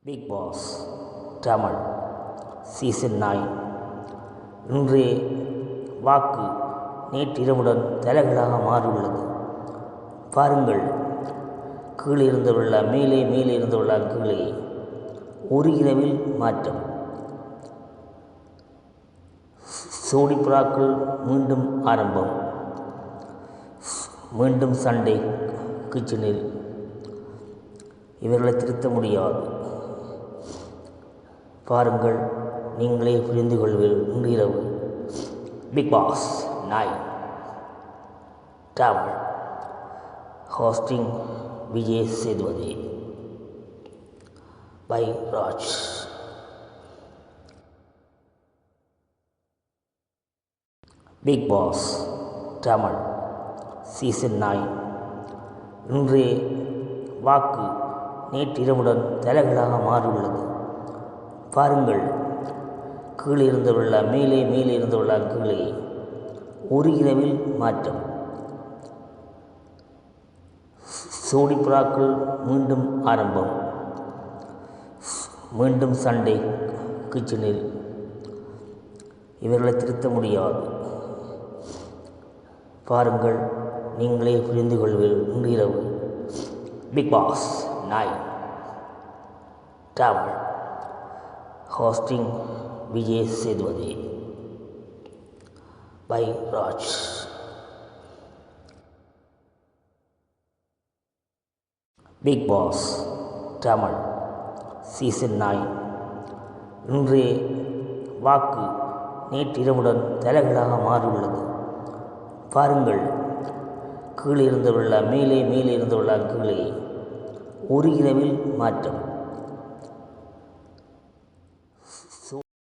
Big Boss Tamil season 9 இன்றைய வாக்கு நேற்றிரவுடன் தலைகளாக மாறியுள்ளது. பாருங்கள், கீழே இருந்தவர்கள மேலே, மேலே இருந்தவர்கள கீழே. ஒரு இரவில் மாற்றம். சோடிப்புறாக்கள் மீண்டும் ஆரம்பம். மீண்டும் சண்டை கிச்சனில். இவர்களை திருத்த முடியாது. பாருங்கள், நீங்களே புரிந்து கொள்வீர்கள். இன்று இரவு Bigg Boss 9 Tamil hosting Vijay Sethupathi by Raj. Bigg Boss Tamil season 9 இன்றைய வாக்கு நேற்றிரவுடன் தலைகளாக மாறியுள்ளது. பாருங்கள், கீழே இருந்தவர்கள மேலே, மேலே இருந்தவர்கள கீழே. ஒரு இரவில் மாற்றம். சோடிப்புறாக்கள் மீண்டும் ஆரம்பம். மீண்டும் சண்டை கிச்சனில். இவர்களை திருத்த முடியாது. பாருங்கள், நீங்களே புரிந்து கொள்வீர்கள். இன்று இரவு Bigg Boss 9 Tamil hosting Vijay Sethupathi by Raj. Bigg Boss Tamil season 9 இன்றைய வாக்கு நேற்றிரவுடன் தலைகளாக மாறியுள்ளது. பாருங்கள், கீழே இருந்தவர்கள மேலே, மேலே இருந்தவர்கள கீழே. ஒரு இரவில் மாற்றம்.